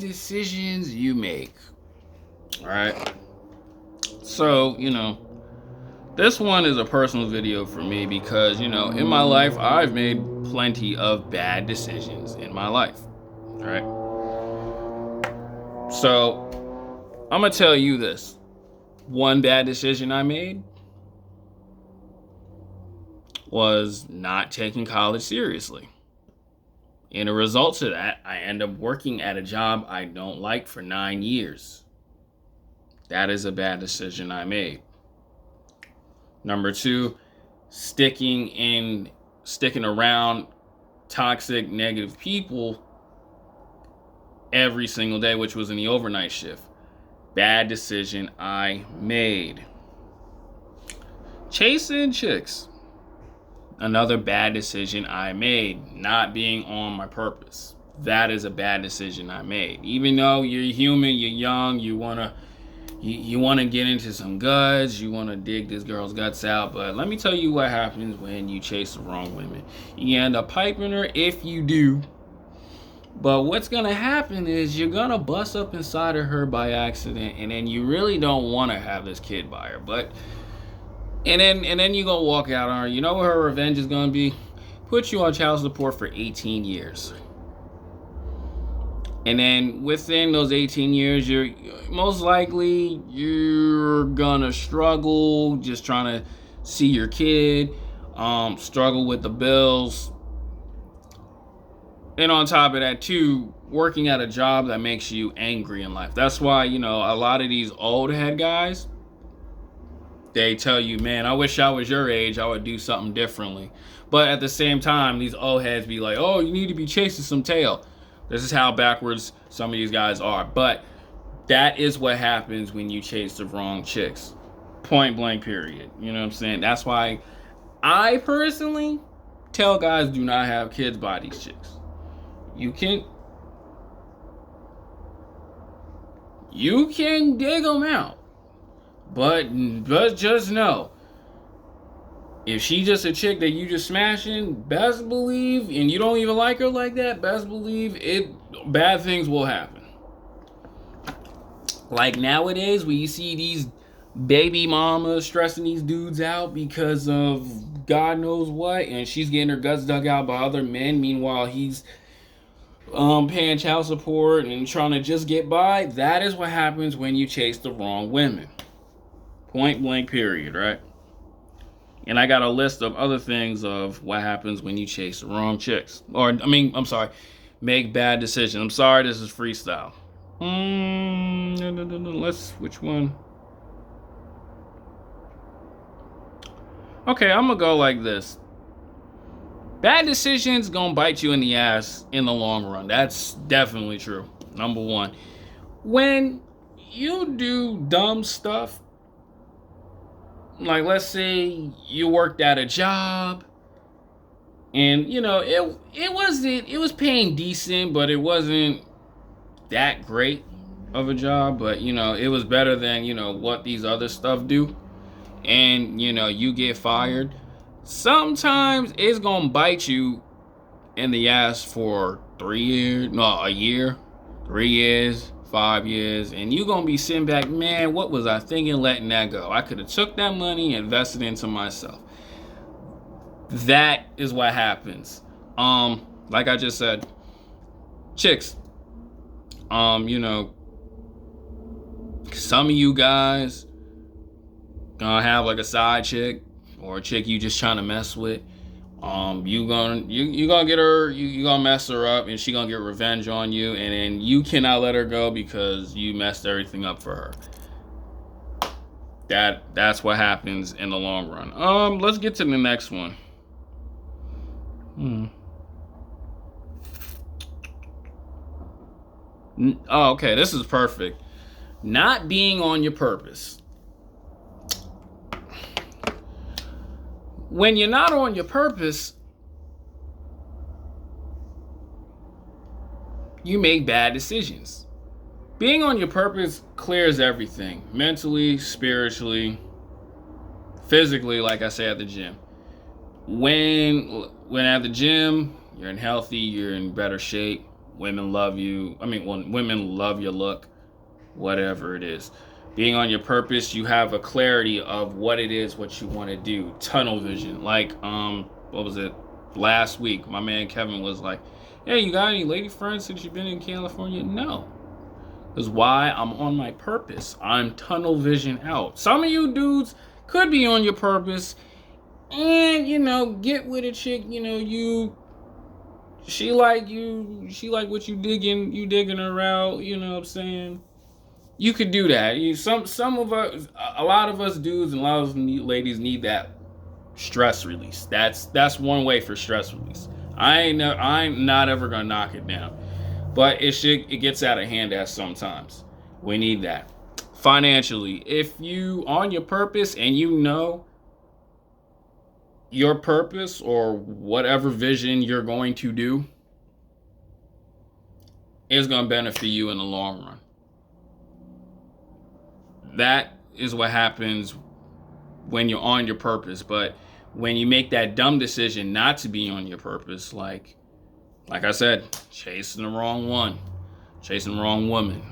decisions you make. All right. So, this one is a personal video for me because, in my life, I've made plenty of bad decisions in my life. All right. So, I'm going to tell you this. One bad decision I made was not taking college seriously. And a result to that, I end up working at a job I don't like for 9 years. That is a bad decision I made. Number two, sticking around toxic, negative people every single day, which was in the overnight shift. Bad decision I made. Chasing chicks. Another bad decision I made. Not being on my purpose. That is a bad decision I made. Even though you're human, you're young, you wanna get into some guts, you wanna dig this girl's guts out, but let me tell you what happens when you chase the wrong women. You end up piping her if you do. But what's gonna happen is you're gonna bust up inside of her by accident, and then you really don't wanna have this kid by her. And then you gonna walk out on her. You know what her revenge is gonna be? Put you on child support for 18 years. And then within those 18 years, you're most likely gonna struggle just trying to see your kid, struggle with the bills. And on top of that too, working at a job that makes you angry in life. That's why, a lot of these old head guys, they tell you, man, I wish I was your age, I would do something differently. But at the same time, these old heads be like, oh, you need to be chasing some tail. This is how backwards some of these guys are. But that is what happens when you chase the wrong chicks. Point blank, period. You know what I'm saying? That's why I personally tell guys, do not have kids by these chicks. You can dig them out. But just know, if she just a chick that you just smashing, best believe, and you don't even like her like that, best believe bad things will happen. Like nowadays, when you see these baby mamas stressing these dudes out because of God knows what, and she's getting her guts dug out by other men, meanwhile he's paying child support and trying to just get by, that is what happens when you chase the wrong women. Point blank, period, right? And I got a list of other things of what happens when you chase the wrong chicks. Make bad decisions. I'm sorry, this is freestyle. Which one? Okay, I'm gonna go like this. Bad decisions gonna bite you in the ass in the long run. That's definitely true. Number one. When you do dumb stuff, like let's say you worked at a job and it was paying decent, but it wasn't that great of a job, but it was better than what these other stuff do, and you get fired. Sometimes it's gonna bite you in the ass for a year, 3 years, 5 years, and you gonna be sitting back, man, what was I thinking letting that go? I could have took that money and invested into myself. That is what happens. Like I just said, chicks, some of you guys gonna have like a side chick or a chick you just trying to mess with. You gonna get her, you gonna mess her up, and she gonna get revenge on you, and then you cannot let her go because you messed everything up for her. That's what happens in the long run. Let's get to the next one. Oh, okay, this is perfect. Not being on your purpose. When you're not on your purpose, you make bad decisions. Being on your purpose clears everything. Mentally, spiritually, physically, like I say at the gym. When at the gym, you're in healthy, you're in better shape. women love you. I mean, when women love your look, whatever it is. Being on your purpose, you have a clarity of what it is, what you want to do. Tunnel vision. Like, what was it? Last week, my man Kevin was like, "Hey, you got any lady friends since you've been in California?" No. Because why? I'm on my purpose. I'm tunnel vision out. Some of you dudes could be on your purpose and, get with a chick, she like you, she like what you digging her out, you know what I'm saying? You could do that. Some of us, a lot of us dudes and a lot of ladies need that stress release. That's one way for stress release. I'm not ever gonna knock it down, but it gets out of hand at sometimes. We need that. Financially, if you on your purpose and you know your purpose or whatever vision you're going to do is going to benefit you in the long run. That is what happens when you're on your purpose. But when you make that dumb decision not to be on your purpose, like I said, chasing the wrong one, chasing the wrong woman,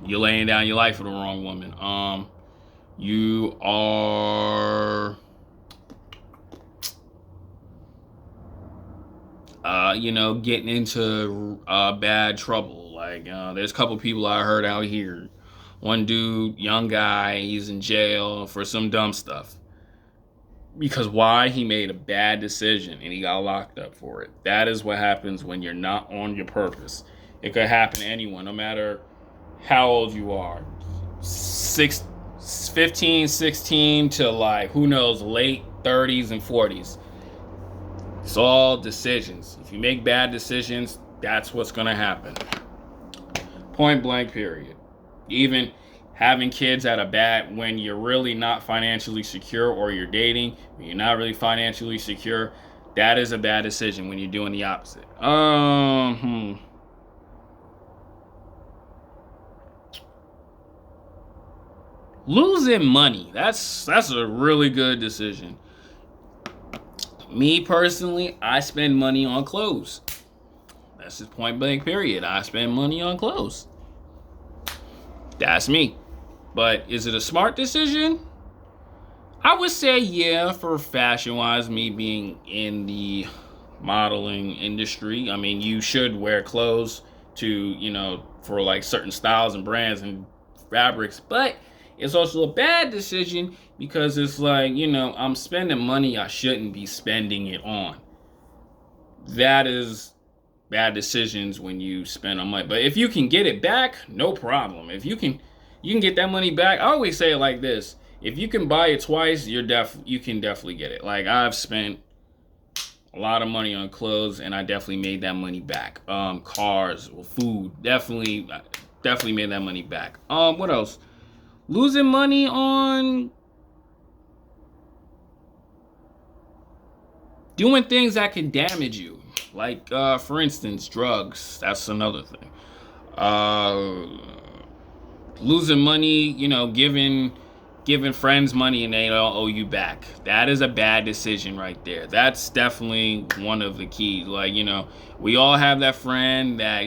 you're laying down your life for the wrong woman, you are getting into bad trouble. Like, there's a couple people I heard out here. One dude, young guy, he's in jail for some dumb stuff. Because why? He made a bad decision and he got locked up for it. That is what happens when you're not on your purpose. It could happen to anyone, no matter how old you are. 15, 16 to like, who knows, late 30s and 40s. It's all decisions. If you make bad decisions, that's what's going to happen. Point blank, period. Even having kids when you're really not financially secure, or you're dating, when you're not really financially secure, that is a bad decision when you're doing the opposite. Losing money. That's a really good decision. Me personally, I spend money on clothes. That's just point blank, period. I spend money on clothes. That's me. But is it a smart decision? I would say yeah, for fashion-wise, me being in the modeling industry. I mean, you should wear clothes to, for like certain styles and brands and fabrics. But it's also a bad decision because it's like, I'm spending money I shouldn't be spending it on. That is bad decisions when you spend on money. But if you can get it back, no problem. If you can get that money back. I always say it like this: if you can buy it twice, you can definitely get it. Like, I've spent a lot of money on clothes and I definitely made that money back. Cars, food, definitely made that money back. What else? Losing money on doing things that can damage you. Like, for instance, drugs. That's another thing. Losing money, giving friends money and they don't owe you back. That is a bad decision right there. That's definitely one of the keys. Like, we all have that friend that,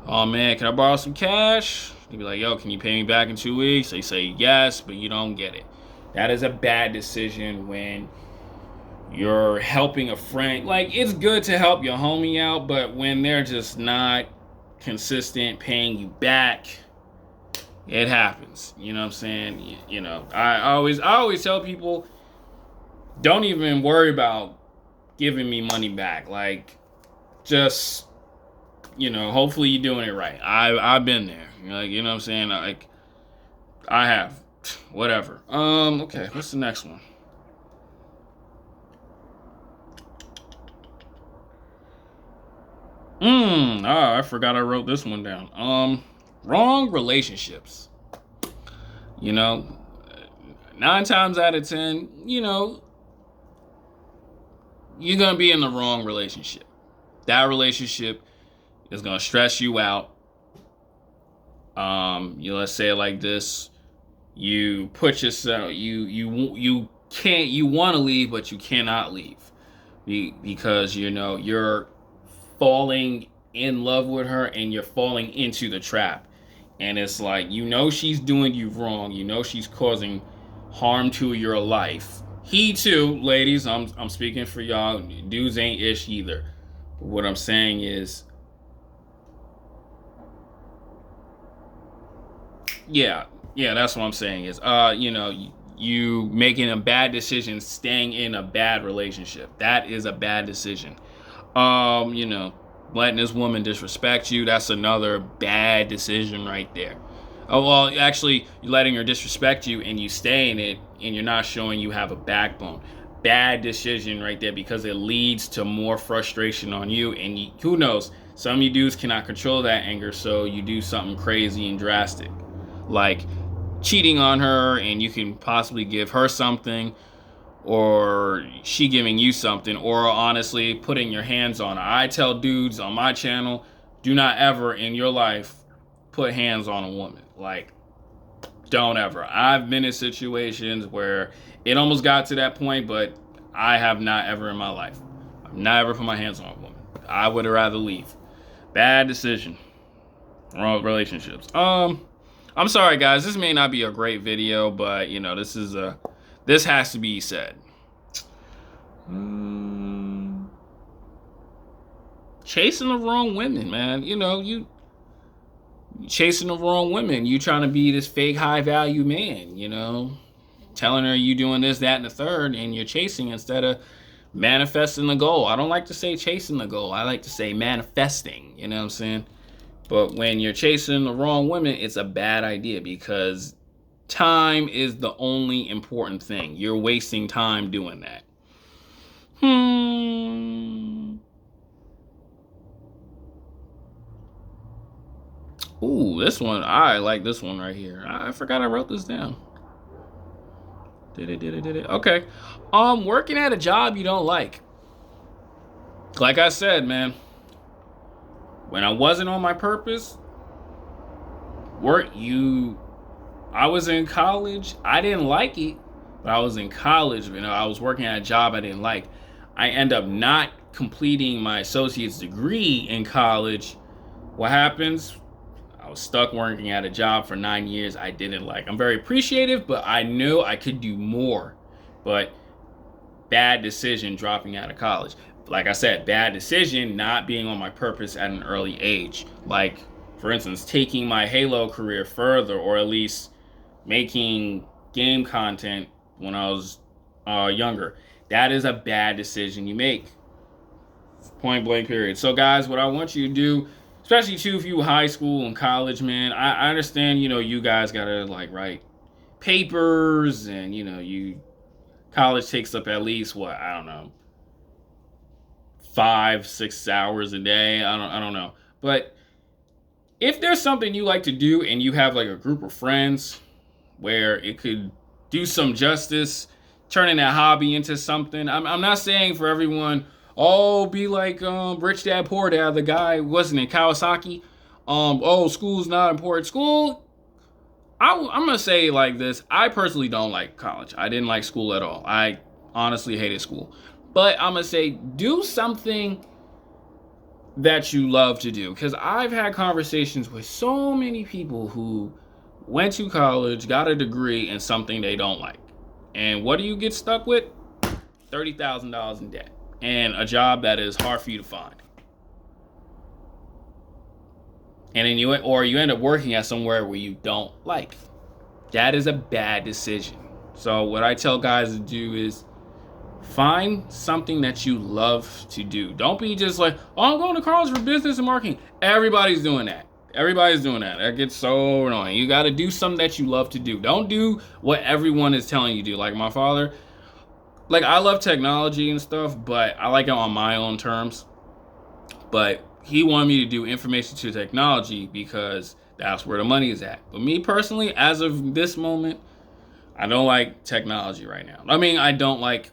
oh man, can I borrow some cash? They'd be like, yo, can you pay me back in 2 weeks? They say yes, but you don't get it. That is a bad decision when you're helping a friend. Like, it's good to help your homie out, but when they're just not consistent paying you back, it happens. You know what I'm saying? I always tell people, don't even worry about giving me money back. Like, just, hopefully you're doing it right. I've been there. Like, you know what I'm saying? Like, I have. Whatever. Okay, what's the next one? I forgot I wrote this one down. Wrong relationships. 9 times out of 10, you're gonna be in the wrong relationship. That relationship is gonna stress you out. Let's say it like this: you put yourself, you can't, you want to leave, but you cannot leave because you're falling in love with her and you're falling into the trap. And it's like, you know, she's doing you wrong. You know, she's causing harm to your life. He too, ladies, I'm speaking for y'all. Dudes ain't ish either. But what I'm saying is, yeah, that's what I'm saying is, you know, you making a bad decision, staying in a bad relationship. That is a bad decision. You know, letting this woman disrespect you, that's another bad decision right there. Oh, well, actually, you're letting her disrespect you and you stay in it and you're not showing you have a backbone. Bad decision right there because it leads to more frustration on you. And who knows, some of you dudes cannot control that anger, so you do something crazy and drastic. Like cheating on her, and you can possibly give her something, or she giving you something, or honestly putting your hands on her. I tell dudes on my channel, do not ever in your life put hands on a woman. Like, don't ever. I've been in situations where it almost got to that point, but I have not ever in my life. I've not ever put my hands on a woman. I would rather leave. Bad decision. Wrong relationships. I'm sorry guys, this may not be a great video, but you know, this has to be said. Chasing the wrong women, man. You know, you chasing the wrong women. You trying to be this fake high value man, you know, telling her you doing this, that, and the third, and you're chasing instead of manifesting the goal. I don't like to say chasing the goal. I like to say manifesting, you know what I'm saying? But when you're chasing the wrong women, it's a bad idea because time is the only important thing. You're wasting time doing that. Ooh, this one. I like this one right here. I forgot I wrote this down. Did it. Okay. Working at a job you don't like. Like I said, man, when I wasn't on my purpose, I was in college. I didn't like it, but I was in college. You know, I was working at a job I didn't like. I end up not completing my associate's degree in college. What happens? I was stuck working at a job for 9 years I didn't like. I'm very appreciative, but I knew I could do more. But bad decision dropping out of college. Like I said, bad decision not being on my purpose at an early age. Like, for instance, taking my Halo career further, or at least making game content when I was younger. That is a bad decision you make. Point blank period. So guys, what I want you to do, especially too if you high school and college, man, I understand, you know, you guys gotta like write papers, and you know, college takes up at least what, I don't know, 5-6 hours a day. I don't know. But if there's something you like to do and you have like a group of friends where it could do some justice, turning that hobby into something. I'm not saying for everyone, oh, be like Rich Dad Poor Dad, the guy wasn't in Kawasaki. Oh, school's not important. School, I'm gonna say it like this. I personally don't like college. I didn't like school at all. I honestly hated school. But I'm gonna say do something that you love to do. Because I've had conversations with so many people who went to college, got a degree in something they don't like. And what do you get stuck with? $30,000 in debt and a job that is hard for you to find. And then you end up working at somewhere where you don't like. That is a bad decision. So what I tell guys to do is find something that you love to do. Don't be just like, oh, I'm going to college for business and marketing. Everybody's doing that. That gets so annoying. You got to do something that you love to do. Don't do what everyone is telling you to do. Like my father, like I love technology and stuff, but I like it on my own terms. But he wanted me to do information to technology because that's where the money is at. But me personally, as of this moment, I don't like technology right now. I mean, I don't like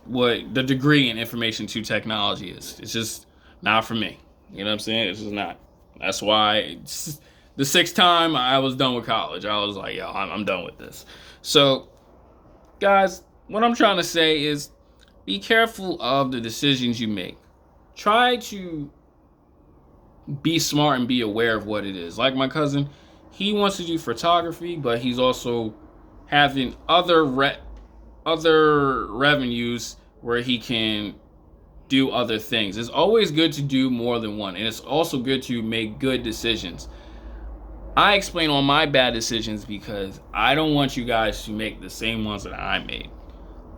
what the degree in information to technology is. It's just not for me. You know what I'm saying? It's just not. That's why the 6th time I was done with college, I was like, yo, I'm done with this. So, guys, what I'm trying to say is be careful of the decisions you make. Try to be smart and be aware of what it is. Like my cousin, he wants to do photography, but he's also having other revenues where he can do other things. It's always good to do more than one, and it's also good to make good decisions. I explain all my bad decisions because I don't want you guys to make the same ones that I made.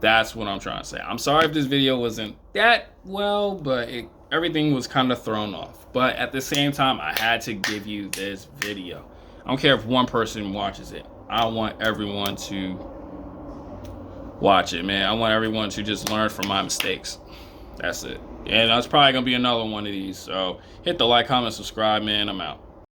That's what I'm trying to say. I'm sorry if this video wasn't that well, but everything was kind of thrown off. But at the same time, I had to give you this video. I don't care if one person watches it. I want everyone to watch it, man. I want everyone to just learn from my mistakes. That's it. And that's probably going to be another one of these. So hit the like, comment, subscribe, man. I'm out.